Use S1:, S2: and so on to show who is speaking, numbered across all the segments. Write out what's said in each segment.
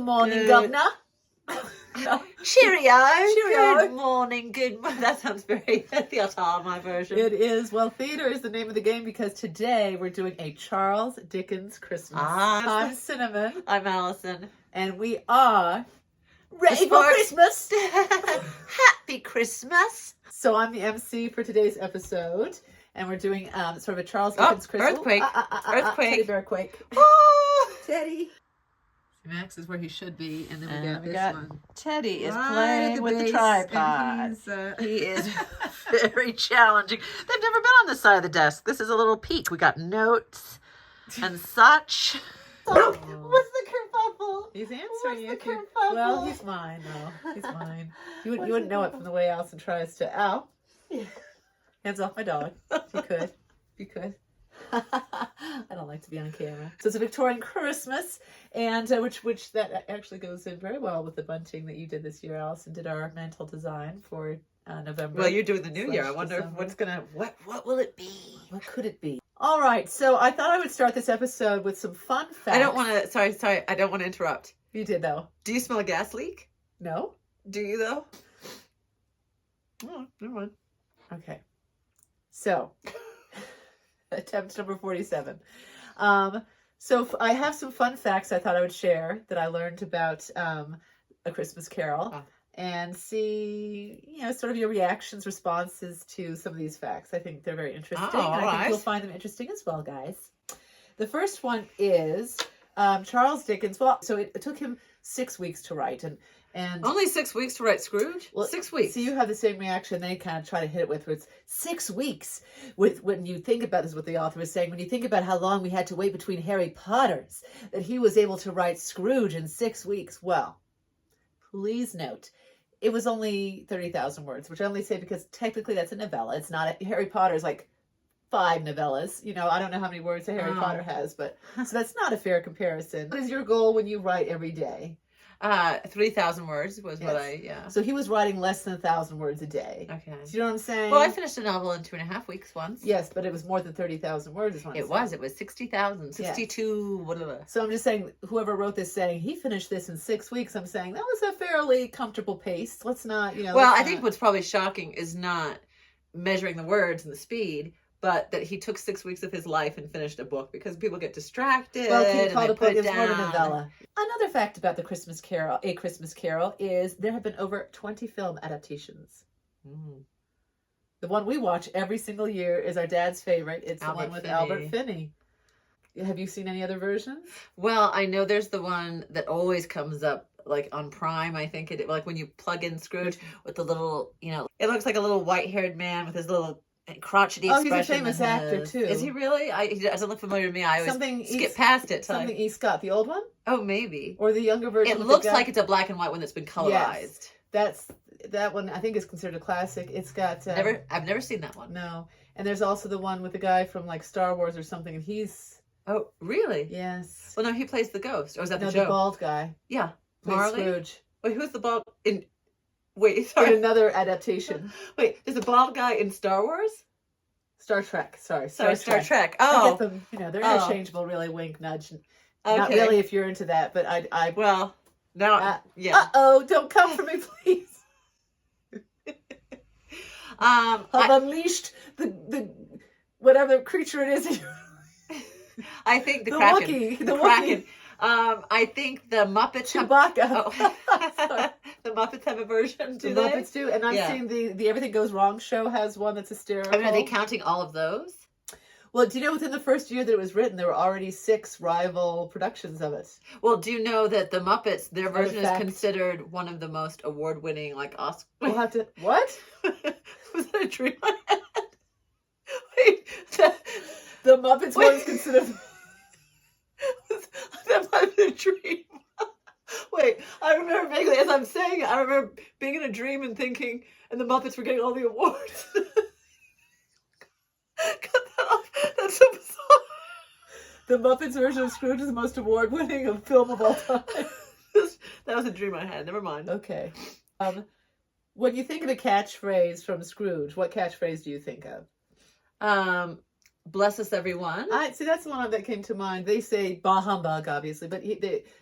S1: morning,
S2: Good.
S1: governor.
S2: Cheerio.
S1: Cheerio.
S2: Good morning. That sounds very theatre, my version.
S1: It is. Well, theater is the name of the game because today we're doing a Charles Dickens Christmas. I'm Cinnamon.
S2: I'm Allison.
S1: And we are ready for Christmas.
S2: Happy Christmas.
S1: So I'm the MC for today's episode. And we're doing sort of a Charles Dickens Christmas.
S2: Earthquake. Earthquake.
S1: Teddy bear quake.
S2: Oh.
S1: Teddy. Max is where he should be, and then
S2: we
S1: this
S2: got
S1: one.
S2: Teddy is
S1: Right
S2: playing with the
S1: base,
S2: tripod. He is very challenging. They've never been on this side of the desk. This is a little peek. We got notes and such.
S1: Oh.
S2: What's the kerfuffle?
S1: He's answering
S2: What's
S1: you.
S2: the kerfuffle?
S1: Well, he's mine, though. He's mine. You wouldn't know it from the way Allison tries to. Ow. Hands off my dog. If you could. If you could. I don't like to be on camera. So it's a Victorian Christmas, and which that actually goes in very well with the bunting that you did this year. Allison did our mantle design for November.
S2: Well, you're doing the new year. I wonder
S1: December.
S2: what will it be?
S1: What could it be? All right, so I thought I would start this episode with some fun facts.
S2: I don't want to. Sorry. I don't want to interrupt.
S1: You did though.
S2: Do you smell a gas leak?
S1: No.
S2: Do you though? Oh, never mind.
S1: Okay. So. Attempt number 47. So I have some fun facts I thought I would share that I learned about A Christmas Carol and see, sort of your reactions, responses to some of these facts. I think they're very interesting. I think you'll find them interesting as well, guys. The first one is Charles Dickens. Well, so it took him 6 weeks to write, and
S2: only 6 weeks to write Scrooge?
S1: Well,
S2: 6 weeks.
S1: So you have the same reaction they kind of try to hit it with, where it's 6 weeks. When you think about this, what the author was saying, when you think about how long we had to wait between Harry Potters, that he was able to write Scrooge in 6 weeks. Well, please note, it was only 30,000 words, which I only say because technically that's a novella. It's not Harry Potter's like 5 novellas. I don't know how many words a Harry Potter has, but so that's not a fair comparison. What is your goal when you write every day?
S2: 3,000 words was what
S1: So he was writing less than 1,000 words a day.
S2: Okay.
S1: Do you know what I'm saying?
S2: Well, I finished a novel in 2.5 weeks once.
S1: Yes, but it was more than 30,000 words.
S2: It was 60,000, 62, whatever.
S1: So I'm just saying, whoever wrote this saying he finished this in 6 weeks, I'm saying that was a fairly comfortable pace. Let's not,
S2: Well, I think what's probably shocking is not measuring the words and the speed, but that he took 6 weeks of his life and finished a book because people get distracted.
S1: Well, it's more a
S2: down.
S1: novella. Another fact about A Christmas Carol, is there have been over 20 film adaptations. The one we watch every single year is our dad's favorite. It's the one with Albert Finney. Have you seen any other versions?
S2: Well, I know there's the one that always comes up, like on Prime, I think it, like when you plug in Scrooge with the little, it looks like a little white-haired man with his little crotchety expression.
S1: He's a famous actor too.
S2: Is he really? He doesn't look familiar to me. I always skip past it.
S1: Something E. Scott, the old one?
S2: Oh, maybe.
S1: Or the younger version.
S2: It looks like it's a black and white one that's been colorized.
S1: Yes, that one I think is considered a classic. It's got
S2: I've never seen that one.
S1: No. And there's also the one with the guy from like Star Wars or something, and he's
S2: Oh, really?
S1: Yes.
S2: Well, no, he plays the ghost. Or is that the
S1: the bald guy.
S2: Yeah.
S1: Marley? Scrooge.
S2: Wait, who's the bald in Wait, sorry.
S1: In another adaptation.
S2: Wait, there's a bald guy in Star Wars?
S1: Star Trek, sorry.
S2: Star Trek. Oh.
S1: I get them, they're interchangeable, really, wink, nudge. Okay. Not really if you're into that, but I
S2: well, now, yeah.
S1: Uh-oh, don't come for me, please. I've unleashed the whatever creature it is.
S2: I think the
S1: Kraken.
S2: Wookiee, the Kraken. I think the Muppets
S1: Chewbacca.
S2: The Muppets have a version, do
S1: the
S2: they?
S1: Muppets do, and I've seen the Everything Goes Wrong show has one that's hysterical.
S2: I mean, are they counting all of those?
S1: Well, do you know within the first year that it was written, there were already 6 rival productions of it?
S2: Well, do you know that the Muppets, their version is considered one of the most award-winning, like Oscar?
S1: We'll have to. What?
S2: Was that a dream I had? Wait,
S1: the Muppets one is considered.
S2: That might have been a dream. Wait, I remember vaguely as I'm saying it, I remember being in a dream and thinking, and the Muppets were getting all the awards. Cut that off. That's so bizarre.
S1: The Muppets version of Scrooge is the most award-winning of film of all time.
S2: That was a dream I had. Never mind.
S1: Okay. When you think of a catchphrase from Scrooge, what catchphrase do you think of?
S2: Bless us, everyone.
S1: I see. That's the one that came to mind. They say "bah humbug," obviously, but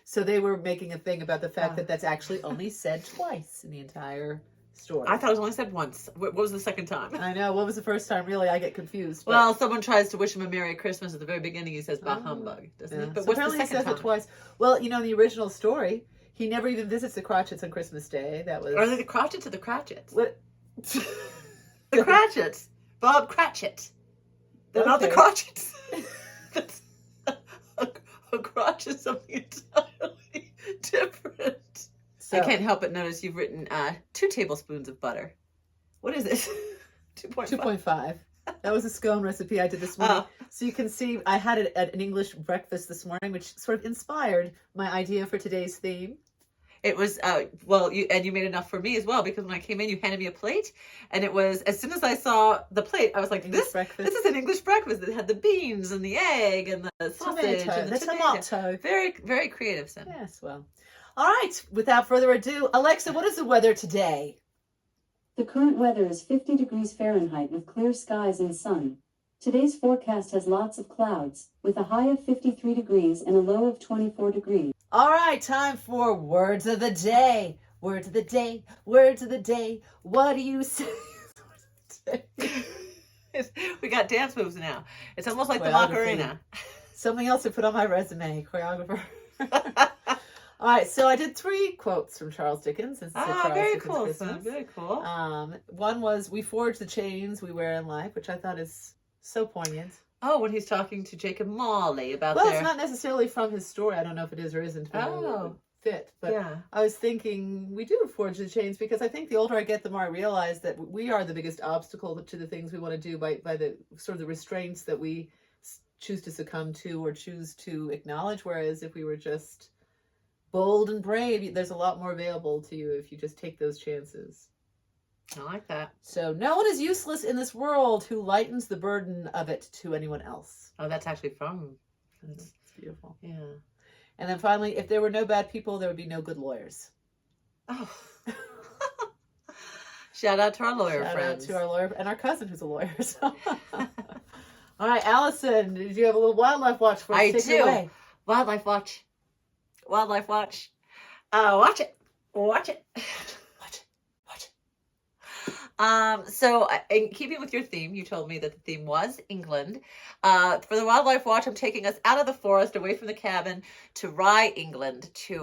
S1: so they were making a thing about the fact that that's actually only said twice in the entire story.
S2: I thought it was only said once. What was the second time?
S1: I know. What was the first time? Really, I get confused. But...
S2: Well, someone tries to wish him a Merry Christmas at the very beginning. He says "bah humbug," doesn't he? But
S1: so
S2: what's
S1: apparently
S2: the second
S1: he says
S2: time?
S1: it twice. Well, in the original story, he never even visits the Cratchits on Christmas Day. That was.
S2: Are they the Cratchits or the Cratchits?
S1: What?
S2: The Cratchits. Bob Cratchit. They're not the Cratchits. That's a crotch is something entirely different.
S1: So,
S2: I can't help but notice you've written 2 tablespoons of butter. What is this?
S1: 2.5. That was a scone recipe I did this morning. So you can see I had it at an English breakfast this morning, which sort of inspired my idea for today's theme.
S2: It was, you made enough for me as well, because when I came in, you handed me a plate, and it was, as soon as I saw the plate, I was like, this is an English breakfast. It had the beans and the egg and the sausage and the tomato. Very, very creative, Sam.
S1: Yes, well. All right, without further ado, Alexa, what is the weather today?
S3: The current weather is 50 degrees Fahrenheit with clear skies and sun. Today's forecast has lots of clouds, with a high of 53 degrees and a low of 24 degrees.
S1: All right, time for words of the day. Words of the day. Words of the day. What do you say?
S2: We got dance moves now. It's almost like the Macarena.
S1: Something else to put on my resume, choreographer. All right, so I did 3 quotes from Charles Dickens.
S2: Very cool, son. Very cool.
S1: One was, "We forge the chains we wear in life," which I thought is so poignant.
S2: Oh, when he's talking to Jacob Marley about
S1: it's not necessarily from his story. I don't know if it is or isn't. Fit. But yeah. I was thinking we do forge the chains, because I think the older I get, the more I realize that we are the biggest obstacle to the things we want to do by the sort of the restraints that we choose to succumb to or choose to acknowledge. Whereas if we were just bold and brave, there's a lot more available to you if you just take those chances.
S2: I like that.
S1: So, no one is useless in this world who lightens the burden of it to anyone else.
S2: Oh, that's actually from...
S1: It's beautiful.
S2: Yeah.
S1: And then finally, if there were no bad people, there would be no good lawyers.
S2: Oh. Shout out to our lawyer friends.
S1: Shout out to our lawyer and our cousin who's a lawyer. So. All right, Allison, did you have a little wildlife watch for us?
S2: I
S1: Take
S2: do.
S1: It away.
S2: Wildlife watch. Wildlife watch. Watch it. Watch it. So in keeping with your theme, you told me that the theme was England. For the Wildlife Watch, I'm taking us out of the forest, away from the cabin, to Rye, England, to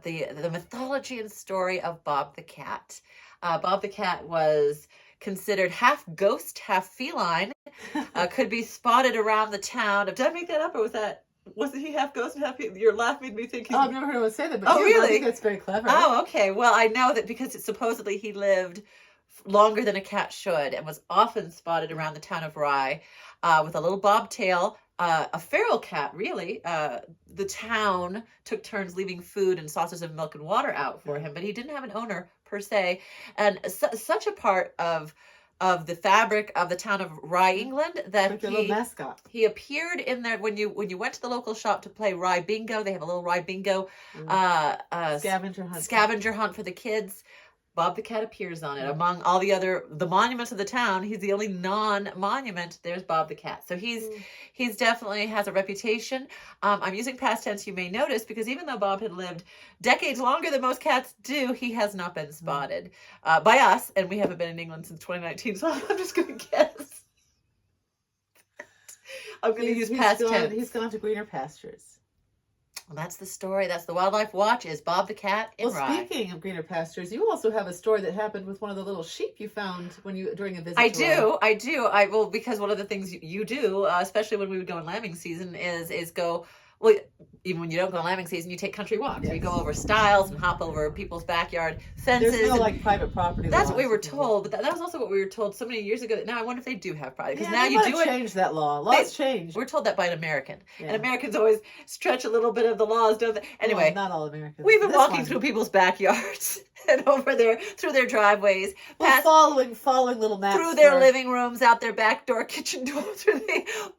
S2: the mythology and story of Bob the Cat. Bob the Cat was considered half ghost, half feline, could be spotted around the town. Did I make that up, or wasn't he half ghost and half feline? Your laugh made me think
S1: I've never heard anyone say that, but
S2: really?
S1: I think that's very clever.
S2: Oh, okay. Well, I know that because supposedly he lived longer than a cat should and was often spotted around the town of Rye with a little bobtail, a feral cat, really. The town took turns leaving food and saucers of milk and water out for him, but he didn't have an owner per se. And such a part of the fabric of the town of Rye, England, that
S1: like little mascot.
S2: He appeared in there when you went to the local shop to play Rye Bingo. They have a little Rye Bingo scavenger hunt for the kids. Bob the Cat appears on it. Among all the monuments of the town, he's the only non-monument. There's Bob the Cat. So he's definitely has a reputation. I'm using past tense, you may notice, because even though Bob had lived decades longer than most cats do, he has not been spotted by us, and we haven't been in England since 2019. So I'm just going to guess. I'm going to use past tense.
S1: He's gone to greener pastures.
S2: Well, that's the story. That's the Wildlife Watch, is Bob the Cat in Rye.
S1: Speaking of greener pastures, you also have a story that happened with one of the little sheep you found during a visit.
S2: I do. Because one of the things you do, especially when we would go in lambing season, is go. Well, even when you don't go lambing season, you take country walks. Yes. You go over stiles and hop over people's backyard fences.
S1: There's no private property.
S2: That's what we were told, but that was also what we were told so many years ago. That now I wonder if they do have private, because now you do it.
S1: Change that law. Laws change.
S2: We're told that by an American, and Americans always stretch a little bit of the laws, don't they? Anyway,
S1: not all Americans.
S2: We've been walking through people's backyards and over there through their driveways,
S1: following little maps
S2: through their living rooms, out their back door, kitchen door,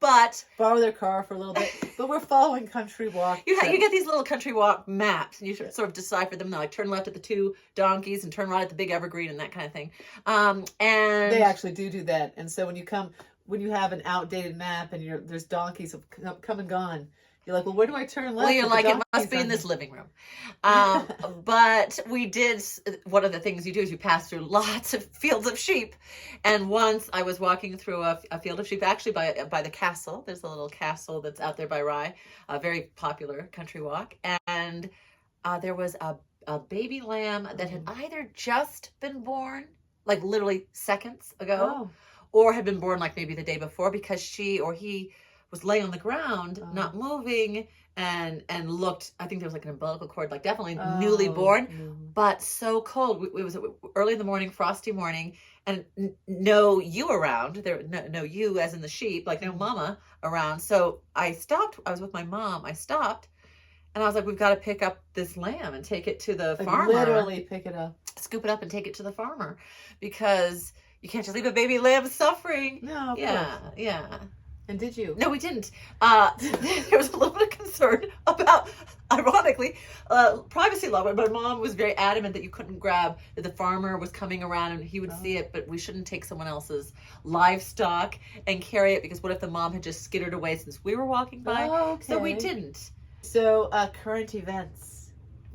S2: but
S1: borrow their car for a little bit. But we're following country walk.
S2: You get these little country walk maps, and you sort of decipher them. They're like turn left at the 2 donkeys and turn right at the big evergreen and that kind of thing. And
S1: they actually do that. And so when you come, when you have an outdated map and there's donkeys have come and gone. You're like, well, where do I turn left?
S2: Well, you're
S1: with the
S2: like, it must
S1: donkeys
S2: be in
S1: on
S2: this
S1: here?"
S2: living room. But we did, one of the things you do is you pass through lots of fields of sheep. And once I was walking through a field of sheep, actually by the castle. There's a little castle that's out there by Rye, a very popular country walk. And there was a baby lamb that had either just been born, like literally seconds ago,
S1: Oh.
S2: or had been born like maybe the day before, because she or he was laying on the ground, not moving, and looked, I think there was like an umbilical cord, like definitely newly born, but so cold. It was early in the morning, frosty morning, and no ewe around. There no ewe as in the sheep, like no mama around. So I stopped. I was with my mom. I stopped, and I was like, we've got to pick up this lamb and take it to the farmer.
S1: Literally pick it up.
S2: Scoop it up and take it to the farmer, because you can't just leave a baby lamb suffering.
S1: No, of
S2: Yeah,
S1: course.
S2: yeah.
S1: And did you?
S2: No, we didn't. There was a little bit of concern about, ironically, privacy law. But my mom was very adamant that you couldn't grab, that the farmer was coming around and he would see it, but we shouldn't take someone else's livestock and carry it, because what if the mom had just skittered away since we were walking by?
S1: Okay.
S2: So we didn't.
S1: So, current events.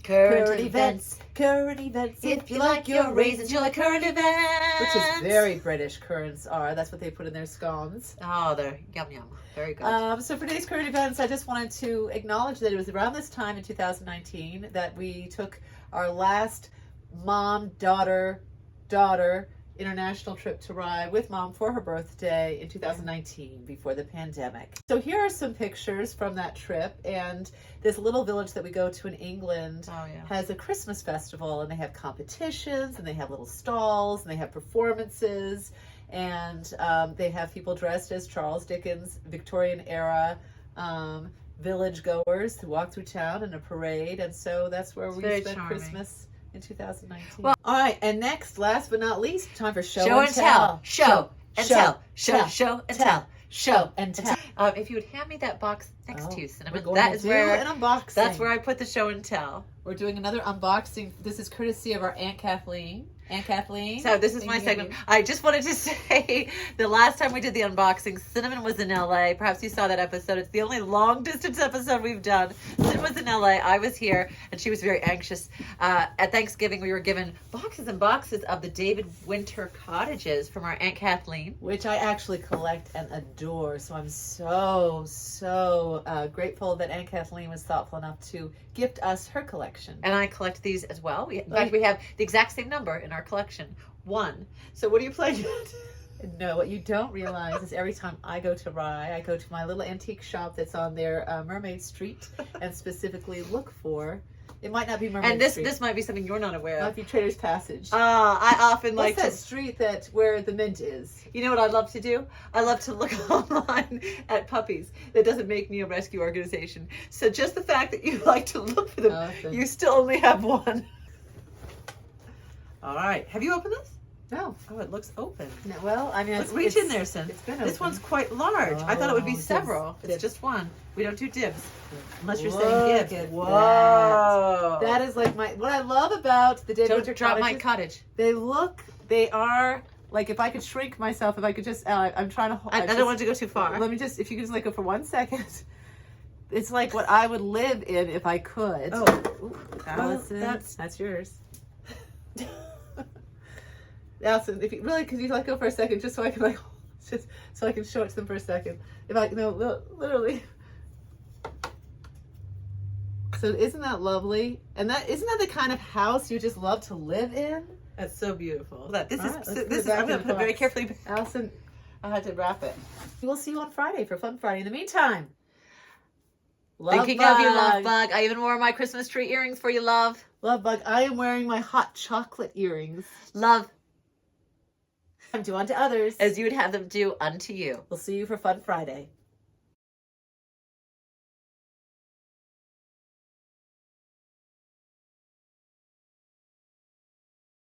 S2: Current events.
S1: Current events.
S2: If you like your raisins, you'll like current events.
S1: Which is very British, currents are. That's what they put in their scones.
S2: Oh, they're yum yum. Very good.
S1: So for today's current events, I just wanted to acknowledge that it was around this time in 2019 that we took our last mom, daughter international trip to Rye with mom for her birthday in 2019, before the pandemic. So here are some pictures from that trip, and this little village that we go to in England has a Christmas festival, and they have competitions, and they have little stalls, and they have performances, and they have people dressed as Charles Dickens, Victorian era village goers who walk through town in a parade, and so that's where we spent Christmas in 2019. Well, all right, and next, last but not least, time for show and tell.
S2: Show and tell. Show and tell.
S1: Show and tell.
S2: If you would hand me that box next to you, Cinnamon,
S1: that is where an unboxing.
S2: That's where I put the show and tell.
S1: We're doing another unboxing. This is courtesy of our Aunt Kathleen. Aunt Kathleen.
S2: So this is my segment. I just wanted to say, the last time we did the unboxing, Cinnamon was in LA. Perhaps you saw that episode. It's the only long distance episode we've done. Cinnamon was in LA. I was here, and she was very anxious. At Thanksgiving, we were given boxes and boxes of the David Winter cottages from our Aunt Kathleen,
S1: which I actually collect and adore. So I'm so grateful that Aunt Kathleen was thoughtful enough to gift us her collection.
S2: And I collect these as well. In fact, we have the exact same number in our collection, 1. So what are you playing?
S1: No, what you don't realize is every time I go to Rye, I go to my little antique shop that's on their Mermaid Street and specifically look for, it might not be Mermaid Street.
S2: And this might be something you're not aware of.
S1: It might be Trader's Passage.
S2: I often
S1: What's
S2: like
S1: that street where the mint is?
S2: You know what I love to do? I love to look online at puppies. That doesn't make me a rescue organization. So just the fact that you like to look for them,
S1: Awesome.
S2: You still only have 1. All right. Have you opened this?
S1: No.
S2: Oh, it looks open.
S1: No, well, I mean,
S2: Reach in there, Sin.
S1: It's been
S2: This
S1: open.
S2: one's quite large. I thought it would be
S1: Oh,
S2: several.
S1: dibs.
S2: It's just 1. We don't do dibs. Unless you're
S1: Look
S2: saying dibs.
S1: at
S2: Whoa.
S1: That is like what I love about the David Winter
S2: Don't drop my
S1: cottages.
S2: cottage.
S1: They are, like, if I could shrink myself, if I could just, I'm trying to hold.
S2: I don't want to go too far.
S1: Let me just, if you could just, like, go for 1 second. It's like what I would live in if I could.
S2: Oh.
S1: Allison,
S2: Well,
S1: that's yours. Allison, if you really, could you let go for a second, just so I can, like, just so I can show it to them for a second. If I, no, literally. So isn't that lovely? And isn't that the kind of house you just love to live in?
S2: That's so beautiful. I'm going to put it very carefully.
S1: Allison, I had to wrap it. We'll see you on Friday for Fun Friday. In the meantime,
S2: Thinking of you, Love Bug. I even wore my Christmas tree earrings for you, Love.
S1: Love Bug, I am wearing my hot chocolate earrings.
S2: Love.
S1: Do unto others
S2: as you would have them do unto you.
S1: We'll see you for Fun Friday.